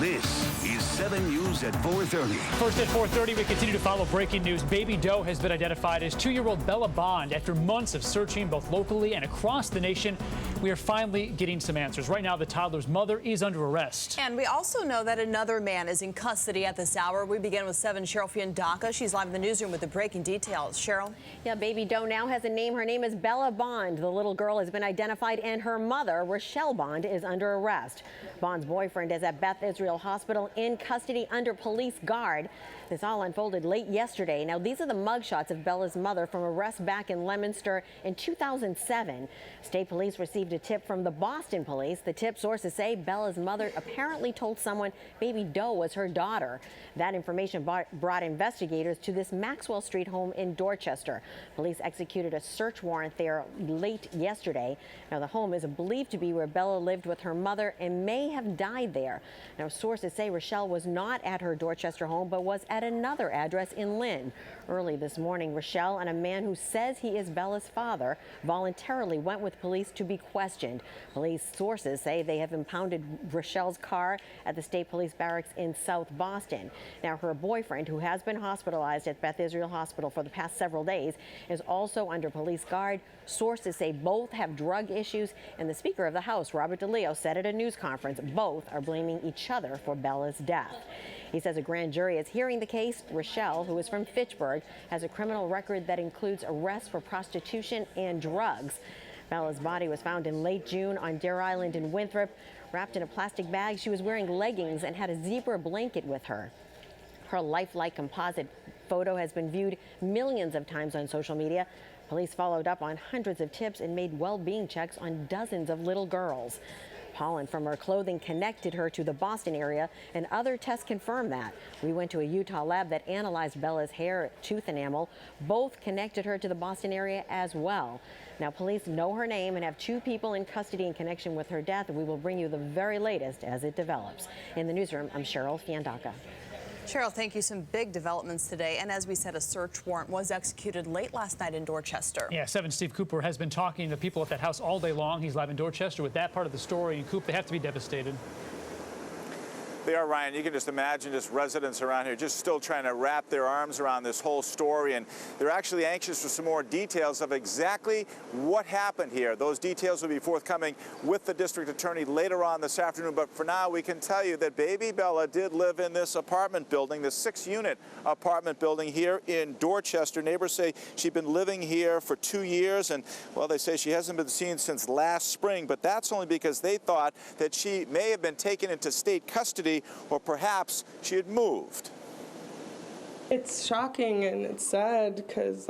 This is 7 News at 4:30. First at 4:30, we continue to follow breaking news. Baby doe has been identified as 2-year-old Bella Bond. After months of searching both locally and across the nation, we are finally getting some answers. Right now, the toddler's mother is under arrest. And we also know that another man is in custody at this hour. We begin with 7's Cheryl Fiandaca. She's live in the newsroom with the breaking details. Cheryl? Yeah, baby doe now has a name. Her name is Bella Bond. The little girl has been identified, and her mother, Rochelle Bond, is under arrest. Bond's boyfriend is at Beth Israel Hospital in custody under police guard. This all unfolded late yesterday. Now, these are the mugshots of Bella's mother from arrest back in Leominster in 2007. State police received a tip from the Boston police. The tip, sources say, Bella's mother apparently told someone baby doe was her daughter. That information brought investigators to this Maxwell Street home in Dorchester. Police executed a search warrant there late yesterday. Now, the home is believed to be where Bella lived with her mother and may have died there. Now, sources say Rochelle was not at her Dorchester home, but was at another address in Lynn. Early this morning, Rochelle and a man who says he is Bella's father voluntarily went with police to be questioned. Police sources say they have impounded Rochelle's car at the State Police Barracks in South Boston. Now, her boyfriend, who has been hospitalized at Beth Israel Hospital for the past several days, is also under police guard. Sources say both have drug issues, and the Speaker of the House, Robert DeLeo, said at a news conference both are blaming each other for Bella's death. He says a grand jury is hearing the case. Rochelle, who is from Fitchburg, has a criminal record that includes arrests for prostitution and drugs. Bella's body was found in late June on Deer Island in Winthrop. Wrapped in a plastic bag, she was wearing leggings and had a zebra blanket with her. Her lifelike composite photo has been viewed millions of times on social media. Police followed up on hundreds of tips and made well-being checks on dozens of little girls. Pollen from her clothing connected her to the Boston area, and other tests confirmed that. We went to a Utah lab that analyzed Bella's hair, tooth enamel. Both connected her to the Boston area as well. Now, police know her name and have 2 people in custody in connection with her death. We will bring you the very latest as it develops. In the newsroom, I'm Cheryl Fiandaca. Cheryl, thank you. Some big developments today. And as we said, a search warrant was executed late last night in Dorchester. Yeah, 7's Steve Cooper has been talking to people at that house all day long. He's live in Dorchester with that part of the story. And Coop, they have to be devastated. They are, Ryan. You can just imagine just residents around here just still trying to wrap their arms around this whole story. And they're actually anxious for some more details of exactly what happened here. Those details will be forthcoming with the district attorney later on this afternoon. But for now, we can tell you that baby Bella did live in this apartment building, this 6-unit apartment building here in Dorchester. Neighbors say she'd been living here for 2 years. And, well, they say she hasn't been seen since last spring. But that's only because they thought that she may have been taken into state custody, or perhaps she had moved. It's shocking and it's sad because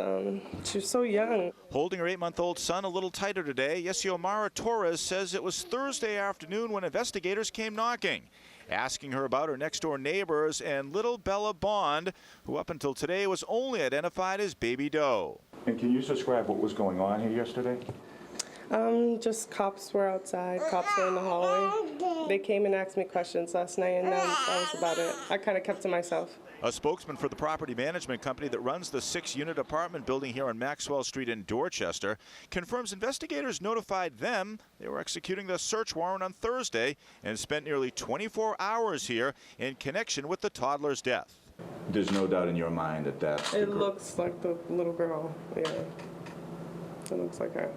she's so young. Holding her 8-month-old son a little tighter today, Yesiomara Torres says it was Thursday afternoon when investigators came knocking, asking her about her next-door neighbors and little Bella Bond, who up until today was only identified as baby doe. And can you describe what was going on here yesterday? Just cops were outside, cops were in the hallway. They came and asked me questions last night, and that was about it. I kind of kept to myself. A spokesman for the property management company that runs the 6-unit apartment building here on Maxwell Street in Dorchester confirms investigators notified them they were executing the search warrant on Thursday and spent nearly 24 hours here in connection with the toddler's death. There's no doubt in your mind that that's It looks like the little girl, yeah. It looks like her.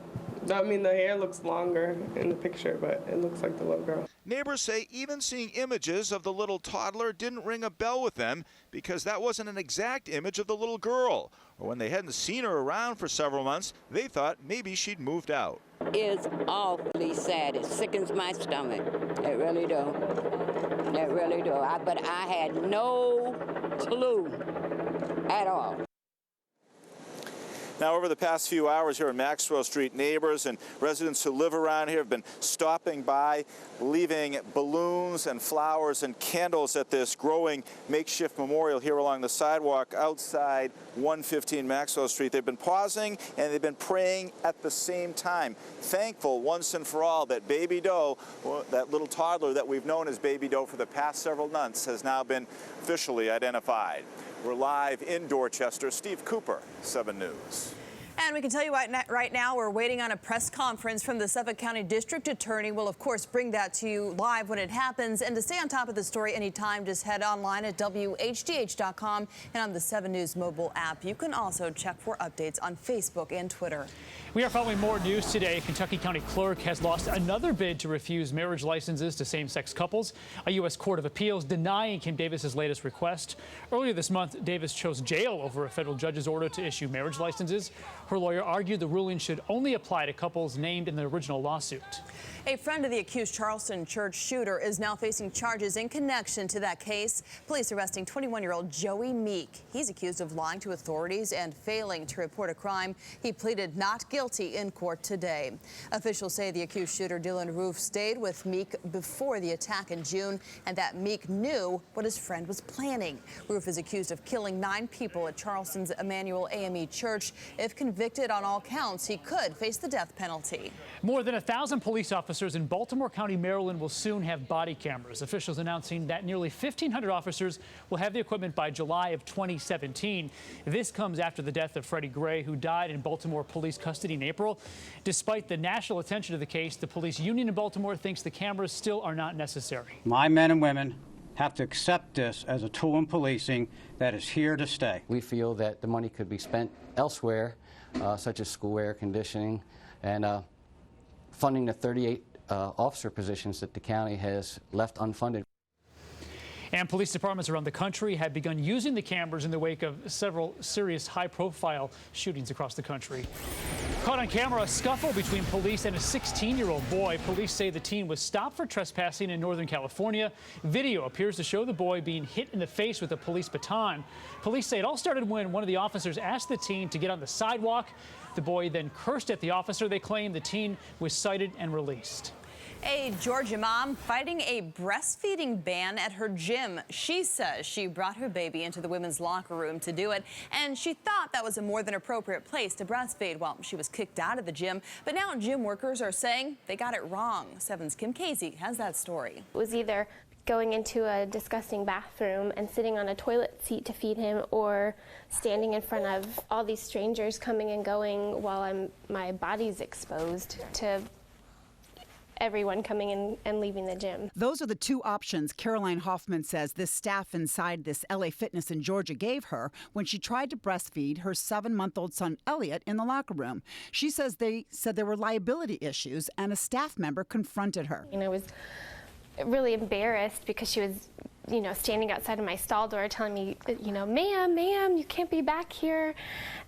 I mean, the hair looks longer in the picture, but it looks like the little girl. Neighbors say even seeing images of the little toddler didn't ring a bell with them because that wasn't an exact image of the little girl. Or when they hadn't seen her around for several months, they thought maybe she'd moved out. It's awfully sad. It sickens my stomach. It really do. It really do. But I had no clue at all. Now, over the past few hours here on Maxwell Street, neighbors and residents who live around here have been stopping by, leaving balloons and flowers and candles at this growing makeshift memorial here along the sidewalk outside 115 Maxwell Street. They've been pausing and they've been praying at the same time, thankful once and for all that baby doe, that little toddler that we've known as baby doe for the past several months, has now been officially identified. We're live in Dorchester. Steve Cooper, 7 News. And we can tell you right now we're waiting on a press conference from the Suffolk County District Attorney. We'll, of course, bring that to you live when it happens. And to stay on top of the story anytime, just head online at WHDH.com and on the 7 News mobile app. You can also check for updates on Facebook and Twitter. We are following more news today. Kentucky County Clerk has lost another bid to refuse marriage licenses to same-sex couples. A U.S. Court of Appeals denying Kim Davis's latest request. Earlier this month, Davis chose jail over a federal judge's order to issue marriage licenses. Her lawyer argued the ruling should only apply to couples named in the original lawsuit. A friend of the accused Charleston church shooter is now facing charges in connection to that case. Police arresting 21-year-old Joey Meek. He's accused of lying to authorities and failing to report a crime. He pleaded not guilty in court today. Officials say the accused shooter, Dylan Roof, stayed with Meek before the attack in June and that Meek knew what his friend was planning. Roof is accused of killing 9 people at Charleston's Emmanuel AME Church. If convicted on all counts, he could face the death penalty. More than 1,000 police officers in Baltimore County, Maryland will soon have body cameras. Officials announcing that nearly 1,500 officers will have the equipment by July of 2017. This comes after the death of Freddie Gray, who died in Baltimore police custody in April. Despite the national attention to the case, the police union in Baltimore thinks the cameras still are not necessary. My men and women have to accept this as a tool in policing that is here to stay. We feel that the money could be spent elsewhere, such as school air conditioning and funding the 38 officer positions that the county has left unfunded. And police departments around the country have begun using the cameras in the wake of several serious high-profile shootings across the country. Caught on camera, a scuffle between police and a 16-year-old boy. Police say the teen was stopped for trespassing in Northern California. Video appears to show the boy being hit in the face with a police baton. Police say it all started when one of the officers asked the teen to get on the sidewalk. The boy then cursed at the officer. They claim the teen was cited and released. A Georgia mom fighting a breastfeeding ban at her gym. She says she brought her baby into the women's locker room to do it, and she thought that was a more than appropriate place to breastfeed. Well, she was kicked out of the gym, but now gym workers are saying they got it wrong. 7's Kim Casey has that story. It was either going into a disgusting bathroom and sitting on a toilet seat to feed him, or standing in front of all these strangers coming and going while my body's exposed to everyone coming in and leaving the gym. Those are the two options Caroline Hoffman says this staff inside this LA Fitness in Georgia gave her when she tried to breastfeed her 7-month-old son Elliot in the locker room. She says they said there were liability issues and a staff member confronted her. And I was really embarrassed because she was, standing outside of my stall door telling me, ma'am, you can't be back here.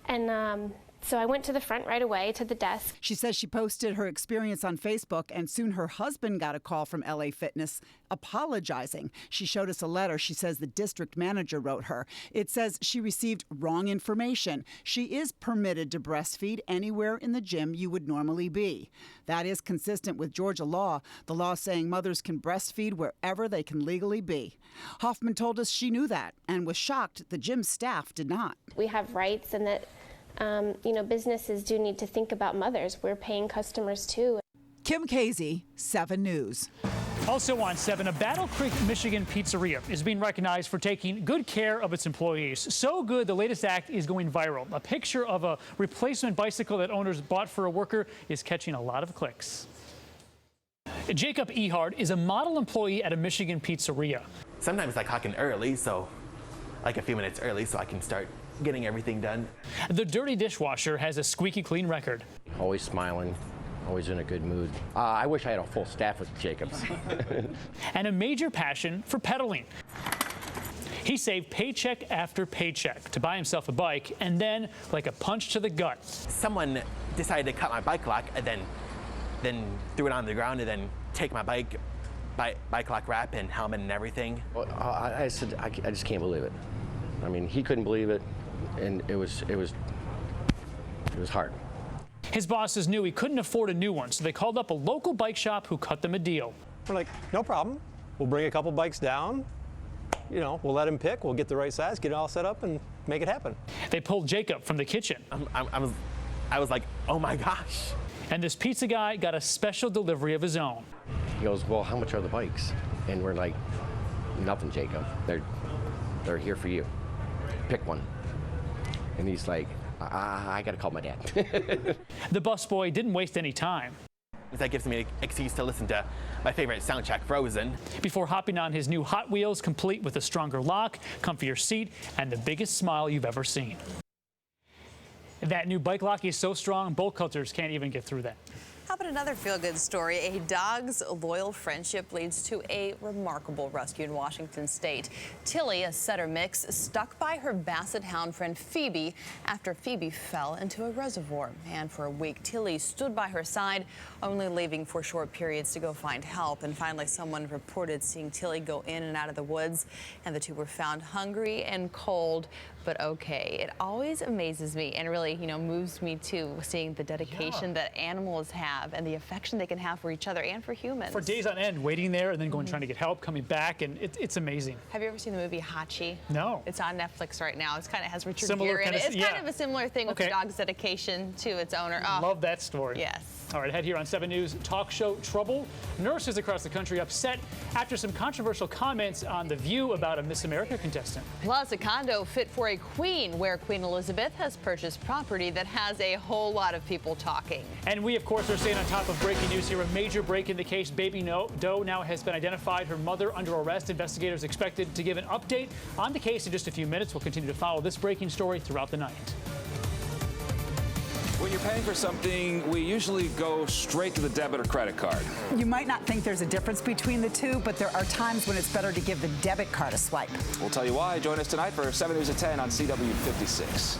And so I went to the front right away to the desk. She says she posted her experience on Facebook, and soon her husband got a call from LA Fitness apologizing. She showed us a letter she says the district manager wrote her. It says she received wrong information. She is permitted to breastfeed anywhere in the gym you would normally be. That is consistent with Georgia law, the law saying mothers can breastfeed wherever they can legally be. Hoffman told us she knew that and was shocked the gym staff did not. We have rights, and that businesses do need to think about mothers. We're paying customers too. Kim Casey, 7 News. Also on 7, a Battle Creek, Michigan pizzeria is being recognized for taking good care of its employees. So good, the latest act is going viral. A picture of a replacement bicycle that owners bought for a worker is catching a lot of clicks. Jacob Ehard is a model employee at a Michigan pizzeria. Sometimes I clock in early, so like a few minutes early, so I can start getting everything done. The dirty dishwasher has a squeaky clean record. Always smiling, always in a good mood. I wish I had a full staff with Jacobs. And a major passion for pedaling. He saved paycheck after paycheck to buy himself a bike, and then, like a punch to the gut, someone decided to cut my bike lock and then threw it on the ground and then take my bike lock wrap and helmet and everything. Well, I said, I just can't believe it. I mean, he couldn't believe it, and it was hard. His bosses knew he couldn't afford a new one, so they called up a local bike shop who cut them a deal. We're like, no problem. We'll bring a couple bikes down. We'll let him pick. We'll get the right size, get it all set up, and make it happen. They pulled Jacob from the kitchen. I was like, oh my gosh. And this pizza guy got a special delivery of his own. He goes, well, how much are the bikes? And we're like, nothing, Jacob. They're here for you. Pick one. And he's like, I got to call my dad. The busboy didn't waste any time. That gives me an excuse to listen to my favorite soundtrack, Frozen. Before hopping on his new Hot Wheels, complete with a stronger lock, comfier seat, and the biggest smile you've ever seen. That new bike lock is so strong, bolt cutters can't even get through that. How about another feel-good story? A dog's loyal friendship leads to a remarkable rescue in Washington state. Tilly, a setter mix, stuck by her basset hound friend Phoebe after Phoebe fell into a reservoir. And for a week, Tilly stood by her side, only leaving for short periods to go find help. And finally, someone reported seeing Tilly go in and out of the woods, and the two were found hungry and cold, but okay. It always amazes me and really, moves me too, seeing the dedication that animals have and the affection they can have for each other and for humans. For days on end, waiting there and then going trying to get help, coming back, and it's amazing. Have you ever seen the movie Hachi? No. It's on Netflix right now. It kind of has Richard Similar Gere in kind it. of- It's kind of a similar thing with the Okay. dog's dedication to its owner. Oh, Love that story. yes. All right, ahead here on 7 News, talk show trouble. Nurses across the country upset after some controversial comments on The View about a Miss America contestant. Plus, a condo fit for a queen, where Queen Elizabeth has purchased property that has a whole lot of people talking. And we, of course, are staying on top of breaking news here. A major break in the case. Baby Doe now has been identified. Her mother under arrest. Investigators expected to give an update on the case in just a few minutes. We'll continue to follow this breaking story throughout the night. When you're paying for something, we usually go straight to the debit or credit card. You might not think there's a difference between the two, but there are times when it's better to give the debit card a swipe. We'll tell you why. Join us tonight for 7 News at 10 on CW 56.